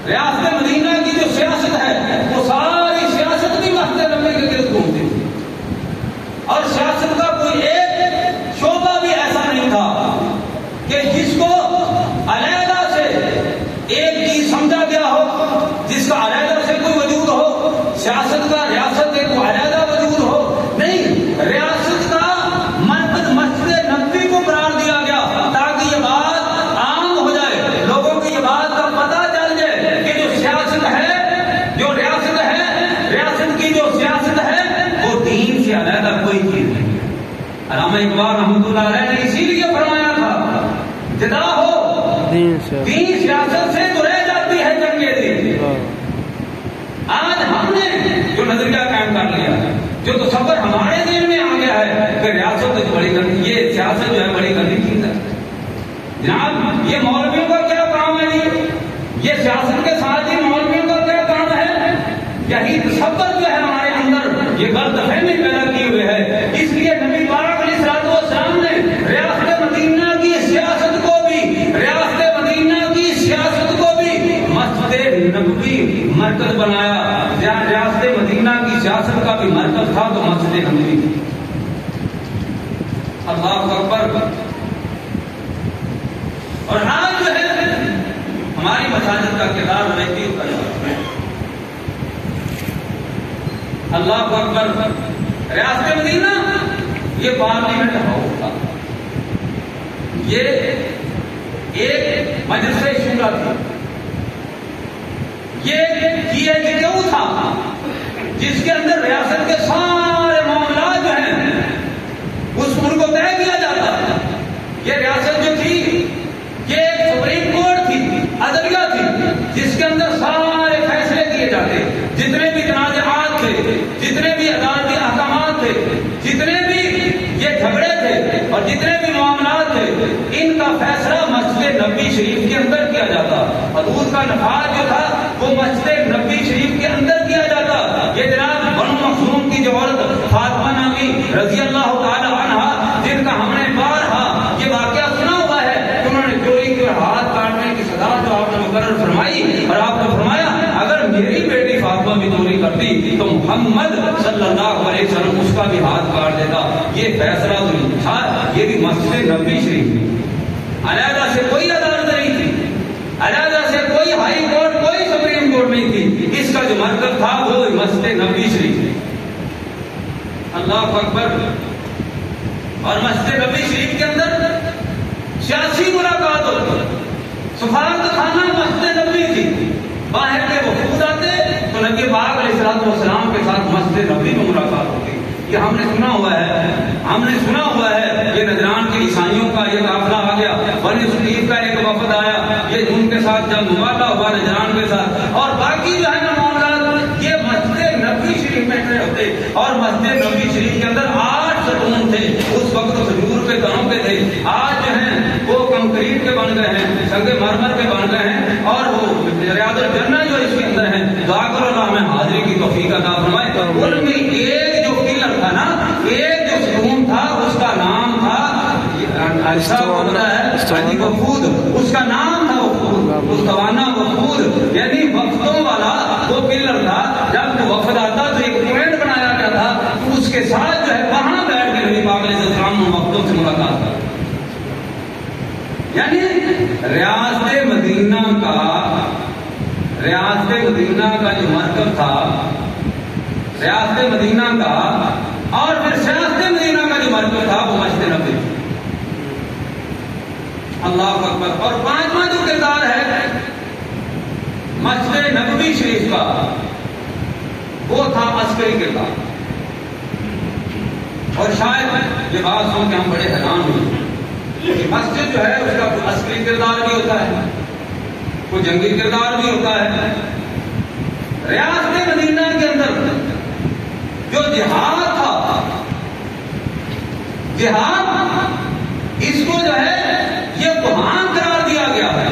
ریاست مدینہ کی جو سیاست ہے وہ ساری سیاست بھی مسجد نبوی کے گرد گھومتی تھی. اور سیاست کا کوئی ایک شعبہ بھی ایسا نہیں تھا کہ جس کو علیحدہ سے ایک چیز سمجھا گیا ہو، جس کا علیحدہ سے کوئی وجود ہو. سیاست کا ریاست کے کوئی علیحدہ وجود ہو نہیں، ریاست کا مرکز مسجد نبوی کو قرار دیا گیا تاکہ یہ بات عام ہو جائے، لوگوں کو یہ بات کا پتہ چل جائے کہ جو سیاست ہے، جو ریاست ہے، ریاست کی جو سیاست ہے وہ دین سے علیحدہ کوئی چیز نہیں. علامہ اقبال رحمۃ اللہ علیہ نے اسی لیے فرمایا تھا جدا ہو دین سیاست سے تو رہ جاتی ہے جنگیں دین. آج ہم نے جو تصور ہمارے ذہن میں آ گیا ہے کہ ریاست بڑی گندی، یہ سیاست جو ہے بڑی گندی چیز ہے. جناب یہ مولویوں کا کیا کام ہے جی؟ یہ سیاست کے ساتھ ہی مولویوں کا کیا کام ہے؟ یہی تصور جو ہے ہمارے اندر یہ غلط فہمی پیدا کی ہوئی ہے. اس لیے نبی پاک علیہ الصلوۃ والسلام نے ریاست مدینہ کی سیاست کو بھی مسجد نبوی مرکز بنایا. جہاں ریاست مدینہ کی سیاست کا بھی مرکز تھا تو مسجد نبوی تھی. اللہ اکبر. اور آج جو ہے ہماری مساجد کا کردار ویسے ہوتا ہے. اللہ اکبر. ریاست مدینہ یہ پارلیمنٹ ہاؤس تھا، یہ ایک مجلس شورا تھا، یہ کیوں تھا جس کے اندر ریاست کے سارے معاملات جو ہیں اس ان کو طے کیا جاتا. یہ ریاست جو تھی یہ ایک سپریم کورٹ تھی، عدلیہ تھی، جس کے اندر سارے فیصلے کیے جاتے. جتنے بھی تنازعات تھے، جتنے بھی عدالتی احکامات تھے، جتنے بھی یہ جھگڑے تھے اور جتنے بھی معاملات تھے، ان کا فیصلہ مسجد نبوی شریف کے اندر کیا جاتا. حدود کا نفاذ جو تھا وہ مسجد نبوی شریف کے اندر کیا جاتا. یہ جناب بنو مخزوم کی جو عورت فاطمہ نامی رضی اللہ تعالی عنہا، جن کا ہم نے بارہا یہ واقعہ سنا ہوا ہے کہ انہوں نے چوری کے ہاتھ کاٹنے کی سزا جو آپ نے مقرر فرمائی، اور آپ نے فرمایا اگر میری بیٹی فاطمہ بھی چوری کرتی تو محمد صلی اللہ علیہ وسلم اس کا بھی ہاتھ کاٹ دیتا. یہ فیصلہ جو تھا یہ بھی مسجد نبوی شریف میں. علیحدہ سے کوئی عدالت نہیں تھی، علیحدہ سے کوئی ہائی کورٹ، کوئی سپریم کورٹ نہیں تھی. اس کا جو مرکز تھا وہ مسجد نبوی شریف ہے. اللہ اکبر. اور مسجد نبوی شریف کے اندر سیاسی ملاقات ہوتی. سفارت خانہ مسجد نبوی تھی. باہر کے وفود آتے تو نبی پاک علیہ الصلوۃ والسلام کے ساتھ مسجد نبوی میں ملاقات ہوتی. یہ ہم نے سنا ہوا ہے یہ نجران کے عیسائیوں کا یہ قافلہ آ گیا، بنی سلیف کا ایک وفد آیا، یہ ان کے ساتھ جب مباحثہ ہوا نجران کے ساتھ، اور باقی جو ہے نا معاملات یہ مسجد نبوی شریف میں کھڑے ہوتے. اور مسجد نبوی شریف کے اندر 8 ستون تھے. اس وقت کھجور کے دروں کے تھے، آج جو ہیں وہ کنکریٹ کے بن گئے ہیں، سنگ مرمر کے بن گئے ہیں، اور وہ ریاض الجنہ جو اس کے اندر ہیں. دعا کرو اللہ ہمیں حاضری کی توفیق عطا فرمائے. ان میں ایک جو پلر تھا نا، ایک جو ستون تھا اس کا نام تھا وفود. اس کا نام تھا وفود، استوانہ وفود، یعنی وفدوں والا وہ پلر تھا. جب وہ وفد آتا تو ایک پوائنٹ بنایا گیا تھا، تو اس کے ساتھ جو ہے وہاں بیٹھ کے نبی پاک علیہ السلام نے وفدوں سے ملاقات کی. یعنی ریاست مدینہ کا جو مرکز تھا، ریاست مدینہ کا، اور پھر سیاست مدینہ کا جو مرکز تھا وہ مسجد نبوی. اللہ اکبر. اور 5واں جو کردار ہے مسجد نبوی شریف کا وہ تھا عسکری کردار. اور شاید یہ بات سن کے ہم بڑے حیران ہوئے کہ مسجد جو ہے اس کا کوئی عسکری کردار بھی ہوتا ہے، کوئی جنگی کردار بھی ہوتا ہے. ریاست مدینہ کے اندر جو جہاد تھا، جہاد اس کو جو ہے یہ بحران قرار دیا گیا ہے.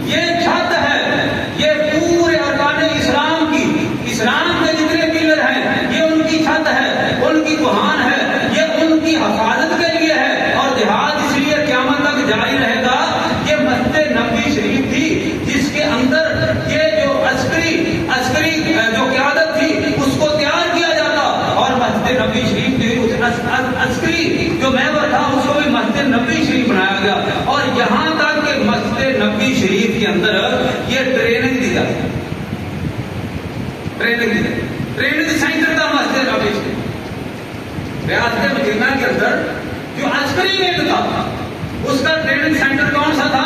یہ چھت ہے، یہ پورے ارکان اسلام کی، اسلام کے جتنے پلر ہیں یہ ان کی چھت ہے، ان کی بحران ہے، یہ ان کی حفاظت کے لیے ہے. اور جہاد اس لیے قیامت تک جاری رہے گا. یہ مسجد نبوی شریف تھی جس کے اندر یہ جو عسکری جو قیادت تھی اس کو تیار کیا جاتا. اور مسجد نبوی شریف جو عسکری جو محور تھا اس کو بھی مسجد نبوی شریف بنایا گیا. اور یہاں تک کہ مسجد نبوی شریف کے اندر یہ ٹریننگ دی جاتی، ٹریننگ سینٹر تھا مسجد نبوی شریف. ریاست مدینہ کے اندر جو عسکری ونگ تھا اس کا ٹریننگ سینٹر کون سا تھا؟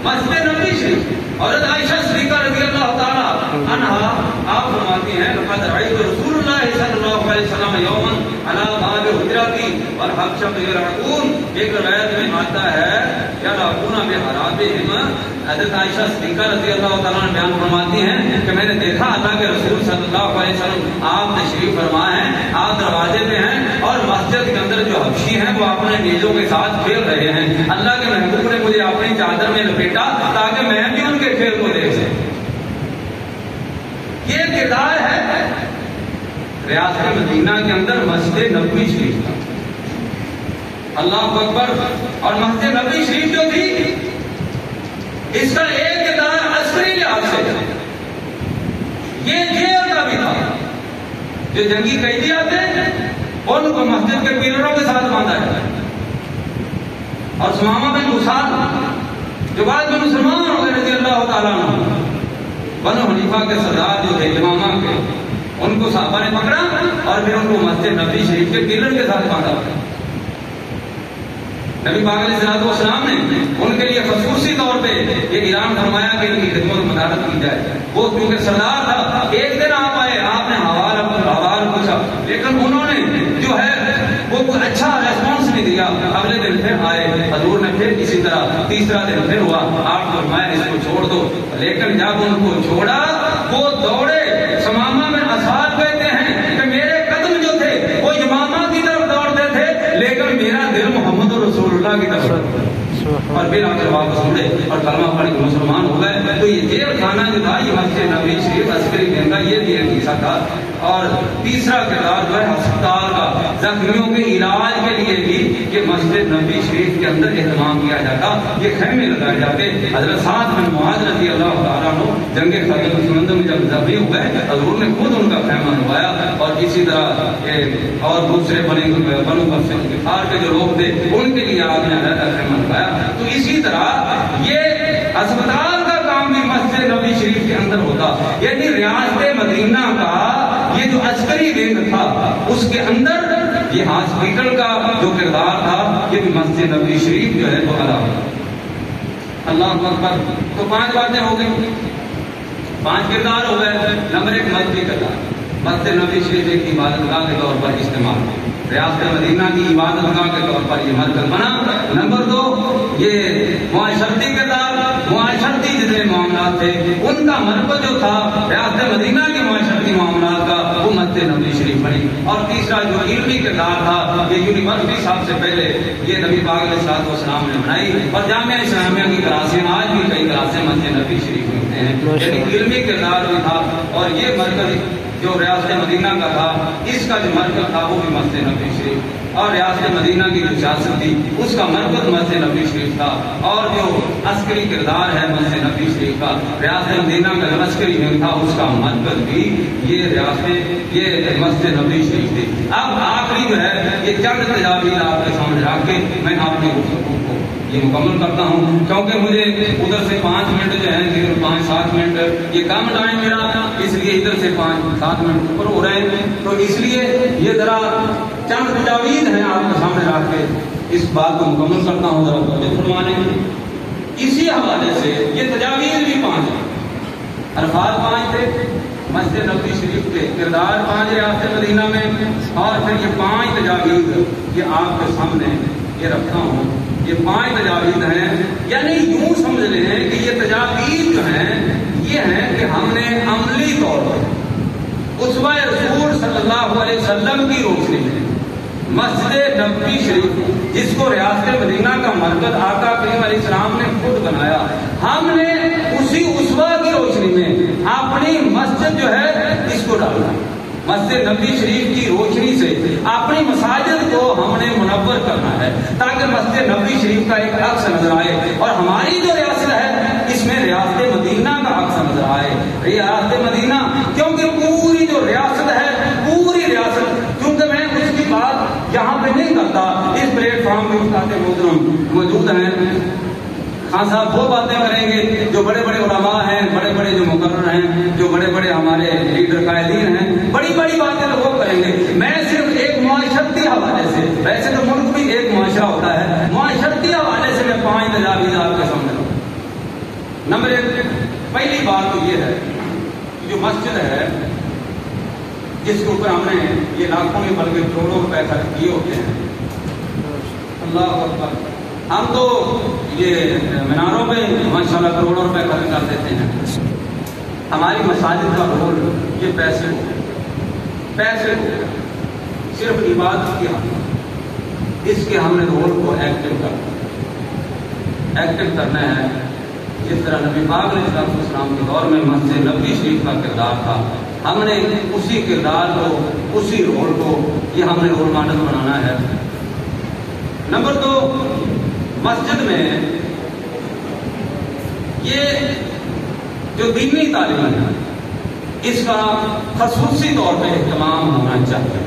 مسجد نبوی شریف. اور عائشہ صدیقہ رضی اللہ تعالی عنہا آپ فرماتی ہیں لقد رأیت رسول اللہ اللہ صلی اللہ علیہ وسلم یومن علی باب حجرتی اور حبشہ یرعون، ایک روایت میں آتا ہے یرعون بحرابہم، حضرت عائشہ صدیقہ رضی اللہ تعالیٰ عنہ بیان فرماتی ہیں کہ میں نے دیکھا اللہ کے رسول صلی اللہ علیہ وسلم آپ تشریف فرما ہیں، آپ دروازے پہ ہیں اور مسجد کے اندر جو حبشی ہیں وہ اپنے نیزوں کے ساتھ کھیل رہے ہیں، اللہ کے محبوب نے مجھے اپنی چادر میں لپیٹا تاکہ میں بھی ان کے کھیل کو دیکھ سکوں۔ یہ کردار ہے ریاست مدینہ کے اندر مسجد نبوی شریف کا، اللہ اکبر۔ اور مسجد نبوی شریف جو تھی اس کا ایک کردار عسکری لحاظ سے یہ جیل کا بھی تھا، جو جنگی قیدی آتے ہیں ان کو مسجد کے پیلروں کے ساتھ باندھا جاتا ہے، اور سمامہ بن مسعود جو بعد میں مسلمان ہو گئے رضی اللہ تعالیٰ عنہ، بنو حنیفہ کے سردار جو تھے امامہ کے، ان کو صحابہ نے پکڑا اور پھر ان کو مسجد نبوی شریف کے پیلر کے ساتھ باندھا۔ نبی پاک علیہ الصلوۃ والسلام نے ان کے لیے خصوصی طور پہ یہ اعلان فرمایا کہ ان کی خدمت و مدارت کی جائے۔ وہ کیونکہ سردار تھا، ایک دن آپ آئے، آپ نے حوال پوچھا، لیکن انہوں نے جو ہے وہ کوئی اچھا ریسپانس نہیں دیا۔ اگلے دن پھر آئے، حضور نے پھر اسی طرح، تیسرا دن پھر ہوا، آپ فرمایا اس کو چھوڑ دو، لیکن جب ان کو چھوڑا وہ دوڑے۔ سمامہ میں اصحاب کہتے ہیں کہ میرے قدم جو تھے وہ یمامہ کی طرف دوڑتے تھے، لیکن میرا دل محمد رسول اللہ کی طرف، اور پھر آ کر واپس مڑے اور کلمہ پڑھ کے مسلمان ہو گئے۔ تو یہ جیل خانہ جو تھا یہ مسجد نبوی شریف عسکری وین کا یہ بھی ایک حصہ تھا۔ اور تیسرا کردار جو ہے ہسپتال کا، زخمیوں کے علاج کے لیے بھی یہ مسجد نبوی شریف کے اندر اہتمام کیا جاتا، یہ خیمے لگائے جاتے۔ حضرت سعد بن معاذ رضی اللہ تعالیٰ عنہ جنگ خیبر سمندر میں جب زخمی ہوئے حضور نے خود ان کا خیمہ لگوایا، اور اسی طرح اور دوسرے بنو غفار کے جو لوگ تھے ان کے لیے آپ نے علیحدہ خیمہ لگایا۔ تو اسی طرح یہ اسپتال کا کام بھی مسجد نبوی شریف کے اندر ہوتا، یعنی ریاست مدینہ کا یہ جو عسکری ونگ تھا اس کے اندر یہ ہاسپٹل کا جو کردار تھا یہ بھی مسجد نبوی شریف جو ہے وہ ادا ہوتا۔ اللہ اکبر۔ تو 5 باتیں ہو گئی، 5 کردار ہو گئے۔ نمبر 1 مسجد کردار، مسجد نبوی شریف ایک عبادت گاہ کے طور پر استعمال، ریاست مدینہ کی عبادت گاہ کے طور پر یہ مرکز بنا۔ نمبر 2 یہ معاشرتی کردار، معاشرتی جتنے معاملات تھے ان کا مرکز جو تھا ریاست مدینہ کے معاشرتی معاملات کا وہ مسجد نبوی شریف بنی۔ اور تیسرا جو علمی کردار تھا یہ یونیورسٹی سب سے پہلے یہ نبی پاک علیہ الصلوۃ والسلام نے بنائی، اور جامعہ اسلامیہ کی کلاسیں آج بھی کئی کلاسیں مسجد نبوی شریف میں ہوتے ہیں، یعنی علمی کردار بھی تھا۔ اور یہ مرکز جو ریاست مدینہ کا تھا اس کا جو مرکز تھا وہ بھی مسجد نبوی شریف، اور ریاست مدینہ کی جو سیاست تھی اس کا مرکز مسجد نبوی شریف تھا، اور جو عسکری کردار ہے مسجد نبوی شریف کا، ریاست مدینہ کا جو عسکری ونگ تھا اس کا مرکز بھی یہ مسجد نبوی شریف تھی۔ اب آخری جو ہے یہ چند تجاویز آپ کے سامنے رکھ کے میں اپنی گفتگو کو یہ مکمل کرتا ہوں، کیونکہ مجھے ادھر سے 5 منٹ جو ہے 5-7 منٹ یہ کم ٹائم ملا، اس لیے ادھر سے 5-7 منٹ اوپر ہو رہے ہیں، تو اس لیے یہ ذرا چند تجاویز ہیں آپ کے سامنے رکھ کے اس بات کو مکمل کرتا ہوں، ذرا توجہ فرمانے۔ اسی حوالے سے یہ تجاویز بھی 5 ہیں، الفاظ 5 تھے مسجد نبوی شریف کے، کردار 5 ریاست مدینہ میں، اور پھر یہ 5 تجاویز یہ آپ کے سامنے یہ رکھتا ہوں۔ یہ 5 تجاویز ہیں، یعنی یوں سمجھ لیں کہ یہ تجاویز جو ہیں یہ ہیں کہ ہم نے عملی طور پر اسوہ رسول صلی اللہ علیہ وسلم کی روشنی میں مسجد نبوی شریف جس کو ریاست مدینہ کا مرکز آقا کریم علیہ السلام نے خود بنایا، ہم نے اسی اسوہ کی روشنی میں اپنی مسجد جو ہے اس کو ڈالنا، مسجد نبوی شریف کی روشنی سے اپنی مساجد کو ہم نے منور کرنا ہے تاکہ مسجد نبوی شریف کا ایک عکس نظر آئے، اور ہماری جو ریاست ہے اس میں ریاست مدینہ کا عکس نظر آئے۔ ریاست مدینہ کیونکہ پوری جو ریاست ہے پوری ریاست، کیونکہ میں اس کی بات یہاں پہ نہیں کرتا، اس پلیٹ فارم پہ استاد محترم موجود ہیں، خان صاحب وہ باتیں کریں گے جو بڑے بڑے علماء ہیں، بڑے بڑے جو مقرر ہیں، جو بڑے بڑے ہمارے لیڈر قائدین ہیں، بڑی بڑی باتیں تو وہ کریں گے۔ میں صرف ایک معاشرتی حوالے سے، ویسے تو ملک بھی ایک معاشرہ ہوتا ہے، معاشرتی حوالے سے میں 5 تجاویز آپ کے سامنے رکھوں۔ نمبر 1 پہلی بات تو یہ ہے جو مسجد ہے جس کے اوپر ہم نے یہ لاکھوں میں بلکہ کروڑوں روپے خرچ کیے ہوتے ہیں. اللہ اکبر. ہم تو یہ میناروں پہ ماشاءاللہ کروڑوں روپے خرچ کر دیتے ہیں. ہماری مساجد کا رول یہ پیسے صرف عبادت کی حق، اس کے ہم نے رول کو ایکٹیو کرنا ہے. جس طرح نبی پاک علیہ السلام کے دور میں مسجد نبوی شریف کا کردار تھا، ہم نے اسی کردار کو، اسی رول کو یہ ہم نے رول ماڈل بنانا ہے. نمبر 2، مسجد میں یہ جو دینی تعلیم ہے اس کا خصوصی طور پہ اہتمام ہونا چاہیے،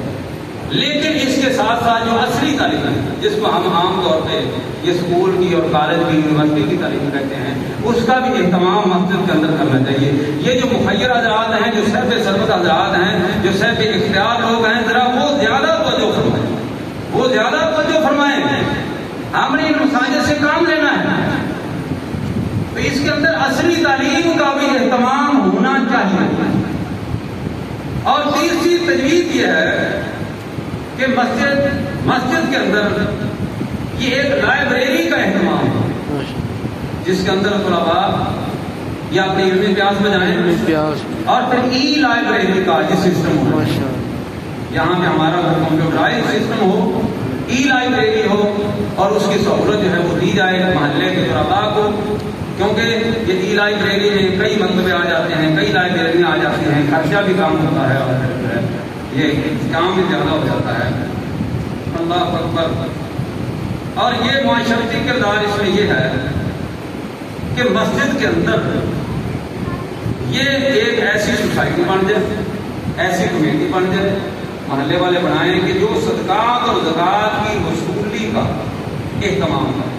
لیکن اس کے ساتھ ساتھ جو اصلی تعلیم ہے جس کو ہم عام طور پہ یہ اسکول کی اور کالج کی، یونیورسٹی کی تعلیم کہتے ہیں، اس کا بھی اہتمام مسجد کے اندر کرنا چاہیے. یہ جو مخیر حضرات ہیں، جو صاحب سربت حضرات ہیں، جو صاحب اختیار لوگ ہیں، ذرا وہ زیادہ توجہ فرمائیں. ہم نے ان مساجد سے کام لینا ہے تو اس کے اندر اصلی تعلیم کا بھی اہتمام ہونا چاہیے. اور تیسری تجویز یہ ہے کہ مسجد کے اندر یہ ایک لائبریری کا اہتمام ہے جس کے اندر طلباء یا اپنی علمی پیاس بجائیں اور پھر ای لائبریری کا یہ سسٹم ہو. یہاں پہ ہمارا کمپیوٹرائز سسٹم ہو، ای لائبریری ہو، اور اس کی سہولت جو ہے وہ دی جائے محلے کے طلباء کو. کیونکہ یہ ای لائبریری میں کئی مکتبے آ جاتے ہیں، کئی لائبریریاں آ جاتی ہیں، خرچہ بھی کم ہوتا ہے اور یہ کام بھی زیادہ ہو جاتا ہے. اللہ اکبر. اور یہ معاشرتی کردار اس میں یہ ہے کہ مسجد کے اندر یہ ایک ایسی سوسائٹی بن جائے، ایسی کمیٹی بن جائے، محلے والے بنائیں کہ جو صدقات اور زکوٰۃ کی وصولی کا اہتمام کرے.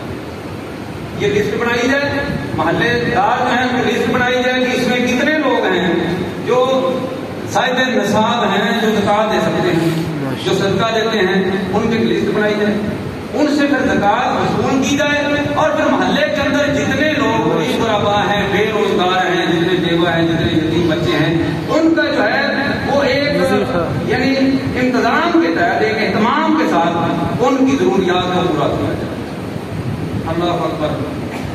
یہ لسٹ بنائی جائے، محلے دار جو ہیں لسٹ بنائی جائے کہ اس میں کتنے لوگ ہیں جو صاحب نصاب ہیں، جو زکوٰۃ دے سکتے ہیں، جو صدقہ دیتے ہیں، ان کی لسٹ بنائی جائے، ان سے پھر زکوٰۃ وصول کی جائے. اور پھر محلے کے اندر جتنے لوگ غریب غربا ہیں، بے روزگار ہیں، جتنے بیوہ ہیں، جتنے یتیم بچے ہیں، ان کا جو ہے وہ ایک یعنی انتظام کے تحت، ایک اہتمام کے ساتھ ان کی ضروریات کو پورا کیا جائے. اللہ اکبر.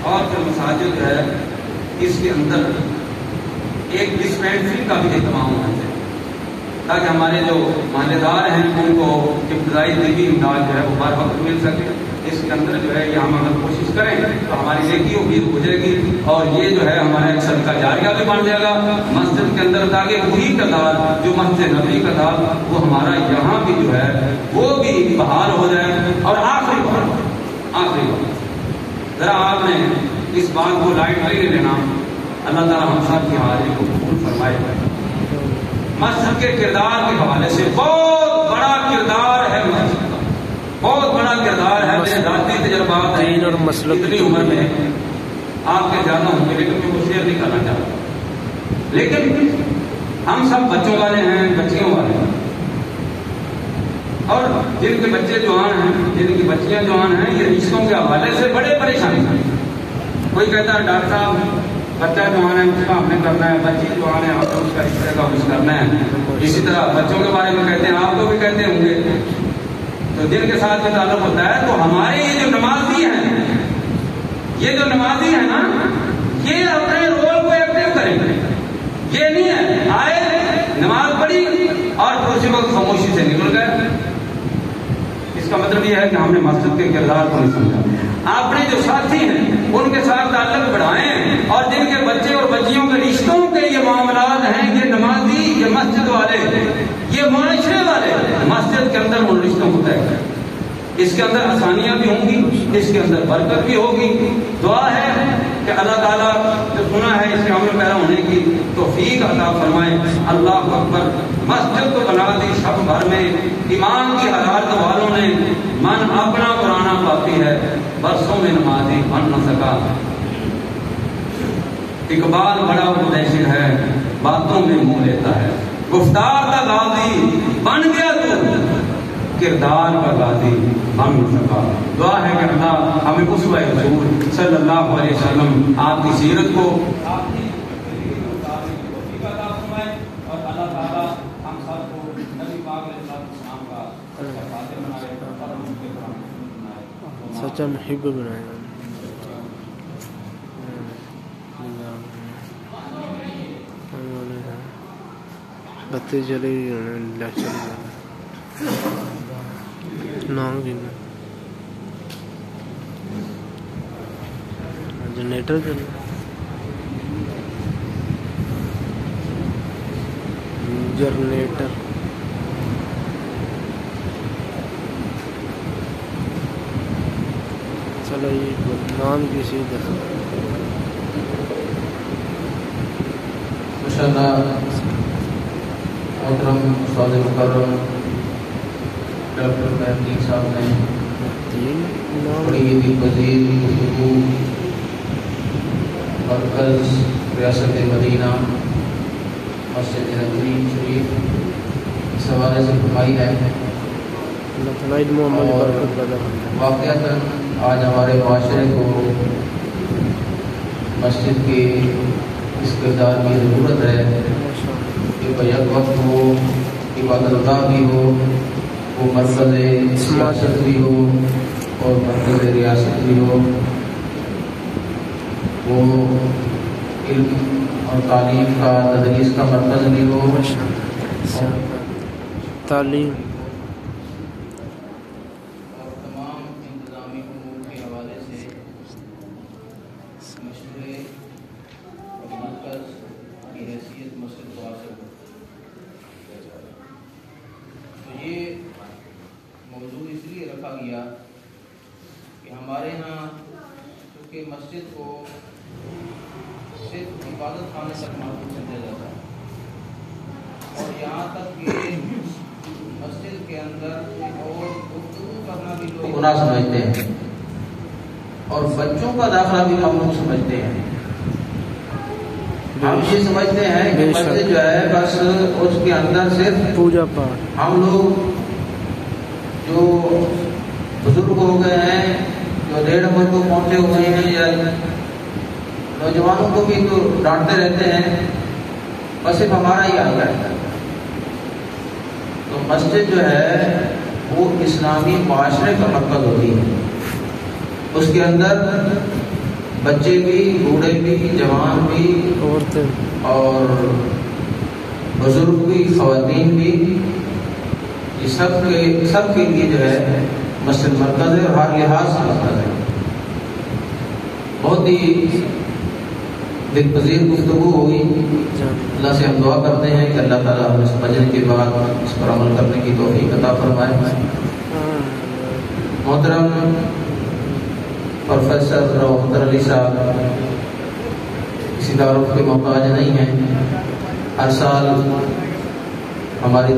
اور پھر مساجد جو ہے اس کے اندر ایک ڈسپینسری کا بھی اہتمام ہونا چاہیے تاکہ ہمارے جو محلے دار ہیں ان کو ابتدائی طبی امداد جو ہے وہ بر وقت مل سکے. اس کے اندر جو ہے یہ ہم اگر کوشش کریں تو ہماری نیکی ہو جائے گی، اور یہ جو ہے ہمارا ایک صدقہ جاریہ بھی بن جائے گا مسجد کے اندر، تاکہ وہی کردار جو مسجد نبی کا تھا وہ ہمارا یہاں بھی جو ہے وہ بھی بحال ہو جائے. اور آخری بات ذرا آپ نے اس بات کو لائٹلی نہیں لینا. اللہ تعالیٰ ہم سب کی حاضری کو قبول فرمائے. مسجد کے کردار کے حوالے سے بہت بڑا کردار ہے مسجد کا، بہت بڑا کردار ہے. میرے ذاتی تجربات ہیں اتنی عمر میں، آپ کے زیادہ ہوں گے لیکن میں وہ شیئر نہیں کرنا چاہتا. لیکن ہم سب بچوں والے ہیں، بچیوں والے ہیں، اور جن کے بچے جوان ہیں، جن کی بچیاں جوان ہیں، یہ رشتوں کے حوالے سے بڑے پریشانی ہیں. کوئی کہتا ہے ڈاکٹر صاحب بچہ جوان ہے اس کا ہم نے کرنا ہے، بچی جوان ہے ہم نے اس کا رشتے کا کچھ کرنا ہے. اسی طرح بچوں کے بارے میں کہتے ہیں، آپ کو بھی کہتے ہوں گے. تو جن کے ساتھ میں تعلق ہوتا ہے تو ہمارے یہ جو نمازی ہیں نا، یہ اپنے رول کو ایکٹیو کریں. یہ نہیں ہے آئے نماز پڑھی اور پھر اسی وقت خاموشی سے نکل گئے. اس کا مطلب یہ ہے کہ ہم نے مسجد کے کردار کو نہیں سمجھا. اپنے جو ساتھی ہیں ان کے ساتھ تعلق بڑھائیں، اور جن کے بچے اور بچیوں کے رشتوں کے یہ معاملات ہیں، یہ نمازی، یہ مسجد والے، یہ معاشرے والے مسجد کے اندر ان رشتوں کو طے کریں. اس کے اندر آسانیاں بھی ہوں گی، اس کے اندر برکت بھی ہوگی. دعا ہے کہ اللہ تعالیٰ جو سنا ہے اس کے عمل پیرا ہونے کی توفیق عطا فرمائے. اللہ اکبر. مسجد کو بنا دی سب بھر میں، ایمان کی حالات والوں نے من اپنا پرانا پاتی ہے، برسوں میں نمازی بن نہ سکا. اقبال بڑا مدثر ہے، باتوں میں منہ لیتا ہے، گفتار کا غازی بن گیا تو کردار کا غازی بن نہ سکا. دعا ہے کہ اللہ ہمیں اسوہ رسول صلی اللہ علیہ وسلم آپ کی سیرت کو اور اللہ تعالیٰ ہم سب کو سچا محب بنایا بتے چلے لیکچر نام کی جنریٹر چل جنریٹر چلو یہ نام کسی ماشاءاللہ محترم استاد مکرم ڈاکٹر مہدی صاحب نے بڑی دل پذیر گفتگو مرکز ریاست مدینہ مسجد نبوی شریف اس حوالے سے فرمائی ہے اور واقعتاً آج ہمارے معاشرے کو مسجد کے اس کردار کی ضرورت ہے کہ بیک وقت وہ عبادت گاہ بھی ہو، وہ مرکز سیاست بھی ہو اور مرکز ریاست بھی ہو، وہ علم اور تعلیم کا تدریس کا مرکز بھی ہو، تعلیم اور تمام انتظامی امور کے حوالے سے مشورے اور مرکز کی حیثیت مسجد کو حاصل ہو۔ تو یہ موضوع اس لیے رکھا گیا کہ ہمارے ہاں چونکہ مسجد کو صرف عبادت خانے تک محدود سمجھا جاتا ہے اور یہاں تک کہ مسجد کے اندر اور گفتگو کرنا بھی لوگ گناہ سمجھتے ہیں اور بچوں کا داخلہ بھی ممنوع سمجھتے ہیں۔ ہم یہ سمجھتے ہیں کہ مسجد جو ہے بس اس کے اندر صرف پوجا پاٹ، ہم لوگ جو بزرگ ہو گئے ہیں، جو 1.5 عمر کو پہنچے ہوئے ہیں یا نوجوانوں کو بھی تو ڈانٹتے رہتے ہیں، بس صرف ہمارا ہی حال رہتا ہے۔ تو مسجد جو ہے وہ اسلامی معاشرے کا مرکز ہوتی ہے، اس کے اندر بچے بھی، بوڑھے بھی، جوان بھی عورتیں اور بزرگ بھی، خواتین بھی، یہ سب کے لیے جو ہے مسجد مرکز ہے اور ہر لحاظ سے مرکز ہے۔ بہت ہی دل پذیر گفتگو ہوئی۔ اللہ سے ہم دعا کرتے ہیں کہ اللہ تعالیٰ ہمیں سمجھنے کے بعد اس پر عمل کرنے کی توفیق عطا فرمائے۔ محترم پروفیسر روحتر علی صاحب کسی تعارف کے محتاج نہیں ہیں، ہر سال ہماری